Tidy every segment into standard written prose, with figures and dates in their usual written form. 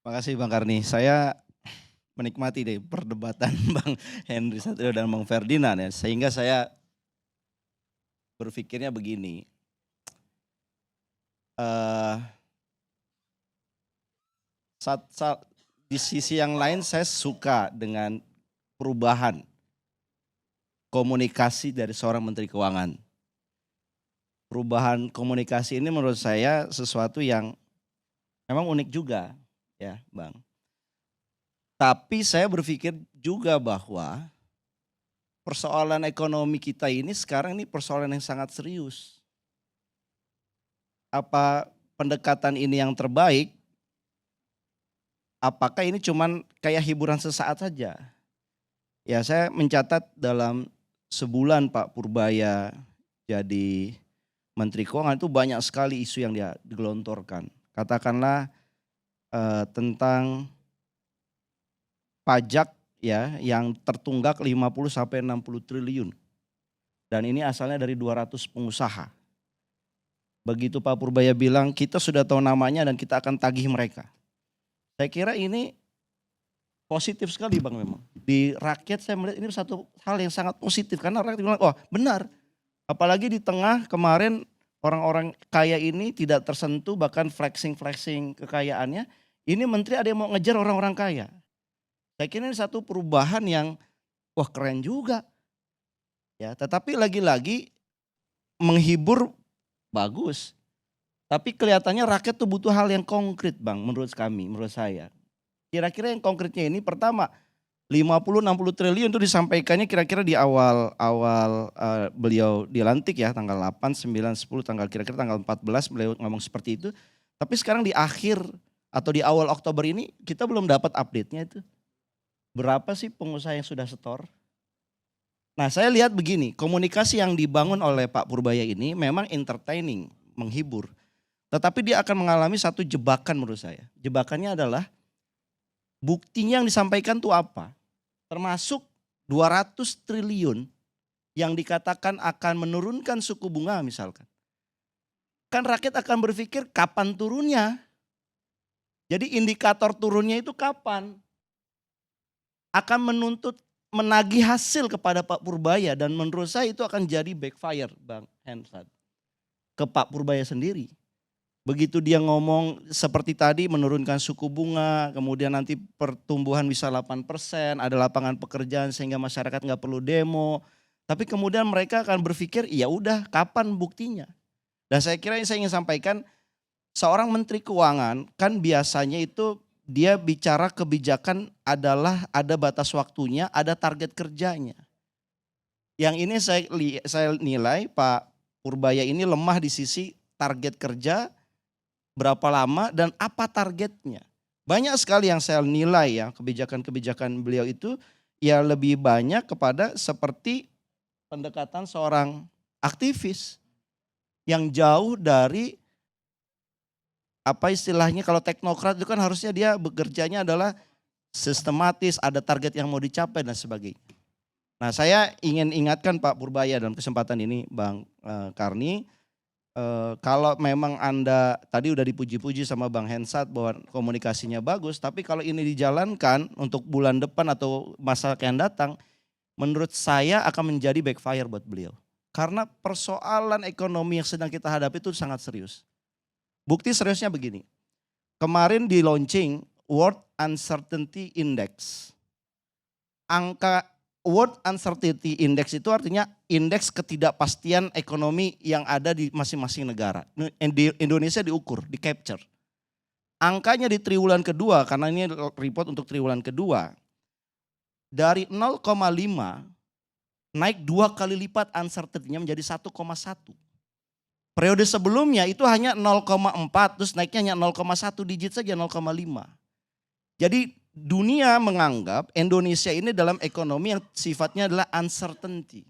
Makasih Bang Karni. Saya menikmati deh perdebatan Bang Henry Satrio dan Bang Ferdinand ya. Sehingga saya berpikirnya begini, eee, sat sat di sisi yang lain saya suka dengan perubahan komunikasi dari seorang menteri keuangan. Perubahan komunikasi ini menurut saya sesuatu yang memang unik juga ya Bang. Tapi saya berpikir juga bahwa persoalan ekonomi kita ini sekarang ini persoalan yang sangat serius. Apa pendekatan ini yang terbaik? Apakah ini cuman kayak hiburan sesaat saja? Ya saya mencatat dalam sebulan Pak Purbaya jadi Menteri Keuangan itu banyak sekali isu yang dia digelontorkan. Katakanlah tentang pajak ya yang tertunggak 50 sampai 60 triliun. Dan ini asalnya dari 200 pengusaha. Begitu Pak Purbaya bilang kita sudah tahu namanya dan kita akan tagih mereka. Saya kira ini positif sekali Bang memang. Di rakyat saya melihat ini satu hal yang sangat positif karena rakyat bilang, "Oh, benar." Apalagi di tengah kemarin orang-orang kaya ini tidak tersentuh bahkan flexing-flexing kekayaannya. Ini menteri ada yang mau ngejar orang-orang kaya. Saya kira ini satu perubahan yang wah keren juga. Ya, tetapi lagi-lagi menghibur bagus. Tapi kelihatannya rakyat tuh butuh hal yang konkret Bang menurut kami, menurut saya. Kira-kira yang konkretnya ini pertama 50-60 triliun itu disampaikannya kira-kira di awal beliau dilantik ya tanggal 8, 9, 10 tanggal kira-kira tanggal 14 beliau ngomong seperti itu. Tapi sekarang di akhir atau di awal Oktober ini kita belum dapat update-nya itu. Berapa sih pengusaha yang sudah setor? Nah saya lihat begini, komunikasi yang dibangun oleh Pak Purbaya ini memang entertaining, menghibur. Tetapi dia akan mengalami satu jebakan menurut saya. Jebakannya adalah buktinya yang disampaikan tuh apa? Termasuk 200 triliun yang dikatakan akan menurunkan suku bunga misalkan. Kan rakyat akan berpikir kapan turunnya? Jadi indikator turunnya itu kapan? Akan menuntut menagih hasil kepada Pak Purbaya dan menurut saya itu akan jadi backfire Bang Hensat ke Pak Purbaya sendiri. Begitu dia ngomong seperti tadi menurunkan suku bunga, kemudian nanti pertumbuhan bisa 8%, ada lapangan pekerjaan sehingga masyarakat nggak perlu demo. Tapi kemudian mereka akan berpikir, ya udah kapan buktinya? Dan saya kira yang saya ingin sampaikan, seorang menteri keuangan kan biasanya itu dia bicara kebijakan adalah ada batas waktunya, ada target kerjanya. Yang ini saya nilai Pak Purbaya ini lemah di sisi target kerja, berapa lama dan apa targetnya. Banyak sekali yang saya nilai ya kebijakan-kebijakan beliau itu ya lebih banyak kepada seperti pendekatan seorang aktivis yang jauh dari apa istilahnya kalau teknokrat itu kan harusnya dia bekerjanya adalah sistematis, ada target yang mau dicapai dan sebagainya. Nah saya ingin ingatkan Pak Purbaya dalam kesempatan ini Bang Karni, kalau memang Anda tadi udah dipuji-puji sama Bang Hensat bahwa komunikasinya bagus, tapi kalau ini dijalankan untuk bulan depan atau masa yang datang, menurut saya akan menjadi backfire buat beliau. Karena persoalan ekonomi yang sedang kita hadapi itu sangat serius. Bukti seriusnya begini, kemarin di launching World Uncertainty Index. Angka World Uncertainty Index itu artinya indeks ketidakpastian ekonomi yang ada di masing-masing negara. Di Indonesia diukur, di capture. Angkanya di triwulan kedua, karena ini report untuk triwulan kedua. Dari 0,5 naik 2 kali lipat uncertainty-nya menjadi 1,1. Periode sebelumnya itu hanya 0,4 terus naiknya hanya 0,1 digit saja 0,5. Jadi dunia menganggap Indonesia ini dalam ekonomi yang sifatnya adalah uncertainty.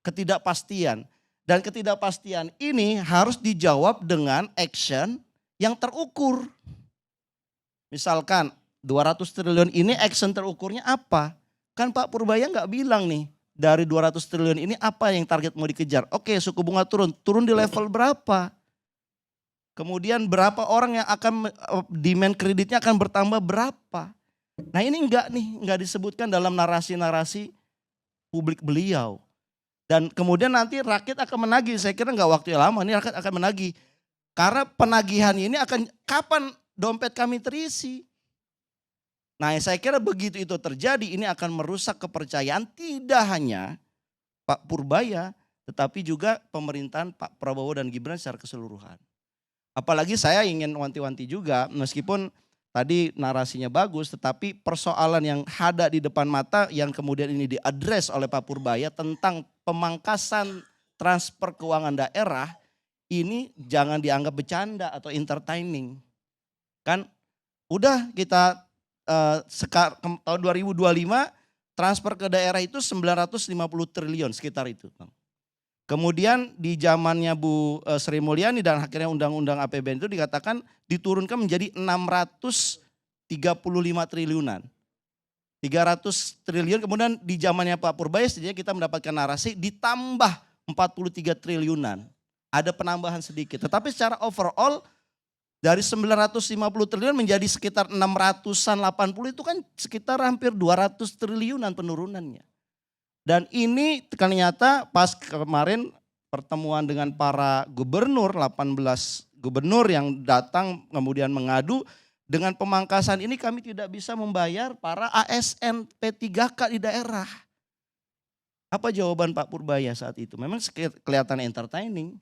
Ketidakpastian. Dan ketidakpastian ini harus dijawab dengan action yang terukur. Misalkan 200 triliun ini action terukurnya apa? Kan Pak Purbaya nggak bilang nih dari 200 triliun ini apa yang target mau dikejar. Oke suku bunga turun di level berapa? Kemudian berapa orang yang akan demand kreditnya akan bertambah berapa. Nah ini enggak disebutkan dalam narasi-narasi publik beliau. Dan kemudian nanti rakyat akan menagih, saya kira enggak waktu yang lama, ini rakyat akan menagih. Karena penagihan ini akan, kapan dompet kami terisi? Nah saya kira begitu itu terjadi, ini akan merusak kepercayaan tidak hanya Pak Purbaya, tetapi juga pemerintahan Pak Prabowo dan Gibran secara keseluruhan. Apalagi saya ingin wanti-wanti juga, meskipun tadi narasinya bagus, tetapi persoalan yang ada di depan mata yang kemudian ini diadres oleh Pak Purbaya tentang pemangkasan transfer keuangan daerah, ini jangan dianggap bercanda atau entertaining. Kan udah kita tahun 2025 transfer ke daerah itu 950 triliun sekitar itu. Kemudian di zamannya Bu Sri Mulyani dan akhirnya undang-undang APBN itu dikatakan diturunkan menjadi 635 triliunan. 300 triliun, kemudian di zamannya Pak Purbaya setidaknya kita mendapatkan narasi ditambah 43 triliunan. Ada penambahan sedikit, tetapi secara overall dari 950 triliun menjadi sekitar 600-an 80 itu kan sekitar hampir 200 triliunan penurunannya. Dan ini ternyata pas kemarin pertemuan dengan para gubernur, 18 gubernur yang datang kemudian mengadu, dengan pemangkasan ini kami tidak bisa membayar para ASN P3K di daerah. Apa jawaban Pak Purbaya saat itu? Memang kelihatan entertaining.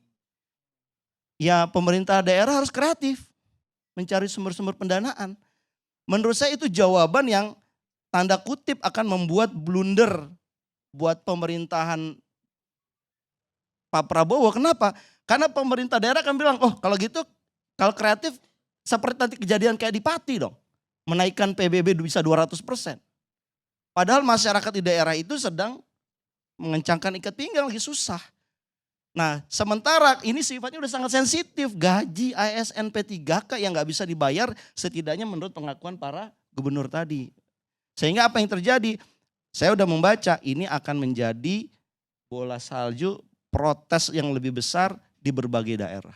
Ya pemerintah daerah harus kreatif, mencari sumber-sumber pendanaan. Menurut saya itu jawaban yang tanda kutip akan membuat blunder buat pemerintahan Pak Prabowo. Kenapa? Karena pemerintah daerah akan bilang, oh kalau gitu, kalau kreatif seperti nanti kejadian kayak di Pati dong. Menaikkan PBB bisa 200%. Padahal masyarakat di daerah itu sedang mengencangkan ikat pinggang, lagi susah. Nah sementara ini sifatnya udah sangat sensitif. Gaji ASN P3K yang gak bisa dibayar setidaknya menurut pengakuan para gubernur tadi. Sehingga apa yang terjadi? Saya udah membaca ini akan menjadi bola salju protes yang lebih besar di berbagai daerah.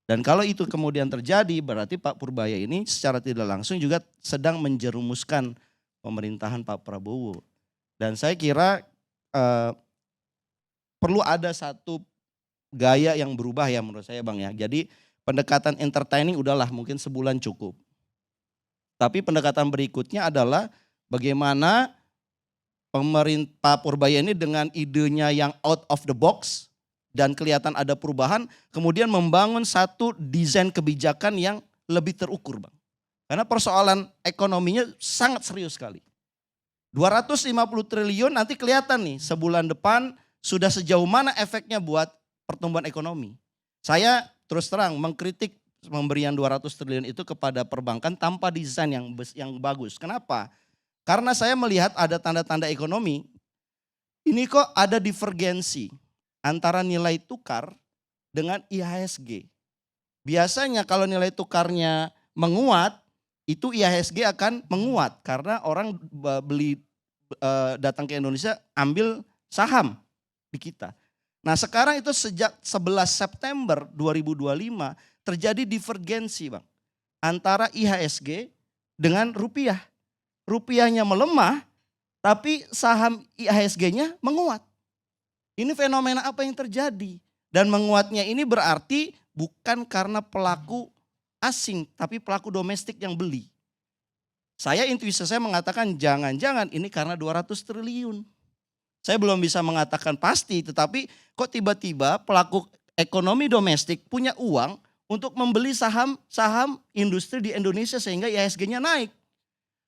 Dan kalau itu kemudian terjadi berarti Pak Purbaya ini secara tidak langsung juga sedang menjerumuskan pemerintahan Pak Prabowo. Dan saya kira perlu ada satu gaya yang berubah ya menurut saya Bang ya. Jadi pendekatan entertaining udahlah mungkin sebulan cukup. Tapi pendekatan berikutnya adalah bagaimana pemerintah Purbaya ini dengan idenya yang out of the box dan kelihatan ada perubahan, kemudian membangun satu desain kebijakan yang lebih terukur Bang. Karena persoalan ekonominya sangat serius sekali. 250 triliun nanti kelihatan nih sebulan depan sudah sejauh mana efeknya buat pertumbuhan ekonomi. Saya terus terang mengkritik pemberian 200 triliun itu kepada perbankan tanpa desain yang bagus. Kenapa? Karena saya melihat ada tanda-tanda ekonomi, ini kok ada divergensi antara nilai tukar dengan IHSG. Biasanya kalau nilai tukarnya menguat, itu IHSG akan menguat karena orang datang ke Indonesia ambil saham di kita. Nah sekarang itu sejak 11 September 2025 terjadi divergensi Bang, antara IHSG dengan rupiah. Rupiahnya melemah, tapi saham IHSG-nya menguat. Ini fenomena apa yang terjadi? Dan menguatnya ini berarti bukan karena pelaku asing, tapi pelaku domestik yang beli. Intuisi saya mengatakan jangan-jangan ini karena 200 triliun. Saya belum bisa mengatakan pasti, tetapi kok tiba-tiba pelaku ekonomi domestik punya uang untuk membeli saham industri di Indonesia sehingga IHSG-nya naik.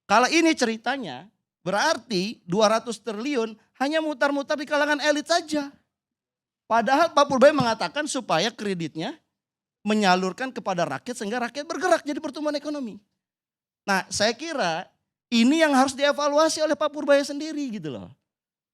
Kalau ini ceritanya berarti 200 triliun hanya mutar-mutar di kalangan elit saja. Padahal Pak Purbaya mengatakan supaya kreditnya menyalurkan kepada rakyat sehingga rakyat bergerak jadi pertumbuhan ekonomi. Nah saya kira ini yang harus dievaluasi oleh Pak Purbaya sendiri gitu loh.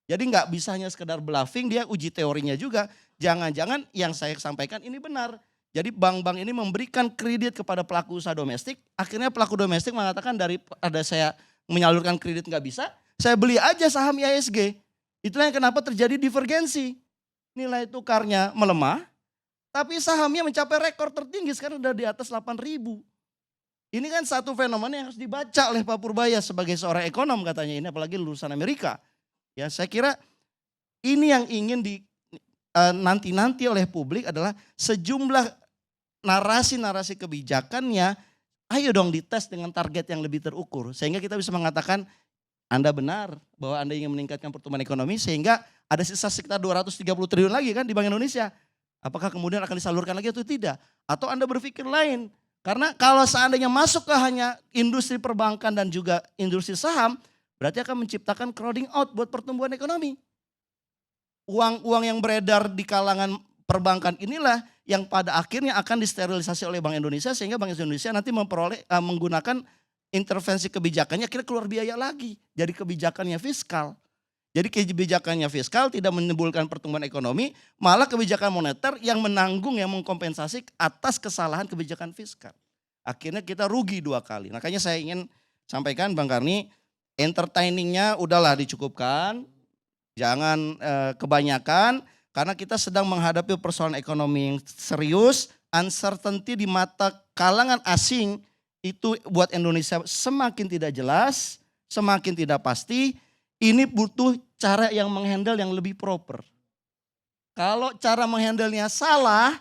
Jadi nggak bisa hanya sekedar bluffing, dia uji teorinya juga. Jangan-jangan yang saya sampaikan ini benar. Jadi bank-bank ini memberikan kredit kepada pelaku usaha domestik. Akhirnya pelaku domestik mengatakan daripada saya menyalurkan kredit nggak bisa, saya beli aja saham IHSG. Itulah yang kenapa terjadi divergensi. Nilai tukarnya melemah, Tapi sahamnya mencapai rekor tertinggi, sekarang udah di atas 8.000. Ini kan satu fenomena yang harus dibaca oleh Pak Purbaya sebagai seorang ekonom katanya ini, apalagi lulusan Amerika. Ya, saya kira ini yang ingin nanti-nanti oleh publik adalah sejumlah narasi-narasi kebijakannya, ayo dong dites dengan target yang lebih terukur. Sehingga kita bisa mengatakan Anda benar bahwa Anda ingin meningkatkan pertumbuhan ekonomi sehingga ada sisa sekitar 230 triliun lagi kan di Bank Indonesia. Apakah kemudian akan disalurkan lagi atau tidak? Atau Anda berpikir lain? Karena kalau seandainya masuk ke hanya industri perbankan dan juga industri saham, berarti akan menciptakan crowding out buat pertumbuhan ekonomi. Uang-uang yang beredar di kalangan perbankan inilah yang pada akhirnya akan disterilisasi oleh Bank Indonesia sehingga Bank Indonesia nanti menggunakan intervensi kebijakannya kira keluar biaya lagi. Jadi kebijakannya fiskal. Jadi kebijakannya fiskal tidak menimbulkan pertumbuhan ekonomi, malah kebijakan moneter yang menanggung, yang mengkompensasi atas kesalahan kebijakan fiskal. Akhirnya kita rugi 2 kali. Makanya saya ingin sampaikan Bang Karni, entertainingnya udahlah dicukupkan, jangan kebanyakan, karena kita sedang menghadapi persoalan ekonomi yang serius, uncertainty di mata kalangan asing itu buat Indonesia semakin tidak jelas, semakin tidak pasti. Ini butuh cara yang menghandle yang lebih proper. Kalau cara menghandlenya salah,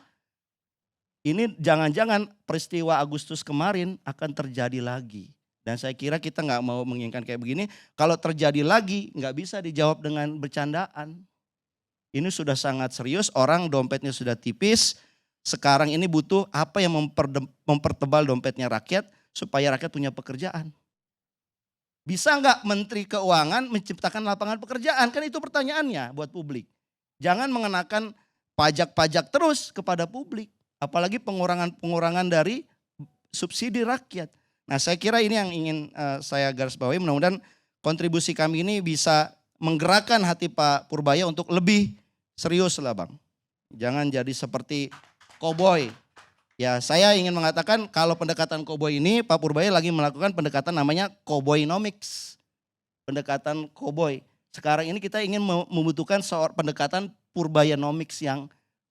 ini jangan-jangan peristiwa Agustus kemarin akan terjadi lagi. Dan saya kira kita nggak mau menginginkan kayak begini. Kalau terjadi lagi nggak bisa dijawab dengan bercandaan. Ini sudah sangat serius, orang dompetnya sudah tipis. Sekarang ini butuh apa yang mempertebal dompetnya rakyat supaya rakyat punya pekerjaan. Bisa nggak Menteri Keuangan menciptakan lapangan pekerjaan? Kan itu pertanyaannya buat publik. Jangan mengenakan pajak-pajak terus kepada publik. Apalagi pengurangan dari subsidi rakyat. Nah saya kira ini yang ingin saya garis bawahi. Mudah-mudahan kontribusi kami ini bisa menggerakkan hati Pak Purbaya untuk lebih serius lah Bang. Jangan jadi seperti koboi. Ya saya ingin mengatakan kalau pendekatan koboi ini Pak Purbaya lagi melakukan pendekatan namanya koboinomics. Pendekatan koboi. Sekarang ini kita ingin membutuhkan seorang pendekatan Purbayanomics yang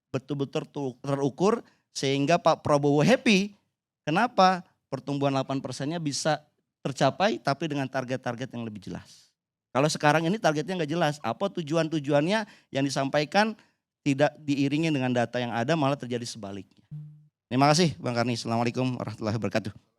betul-betul terukur sehingga Pak Prabowo happy. Kenapa? Pertumbuhan 8%-nya bisa tercapai tapi dengan target-target yang lebih jelas. Kalau sekarang ini targetnya nggak jelas. Apa tujuan-tujuannya yang disampaikan tidak diiringi dengan data yang ada malah terjadi sebaliknya. Terima kasih Bang Karni. Assalamualaikum warahmatullahi wabarakatuh.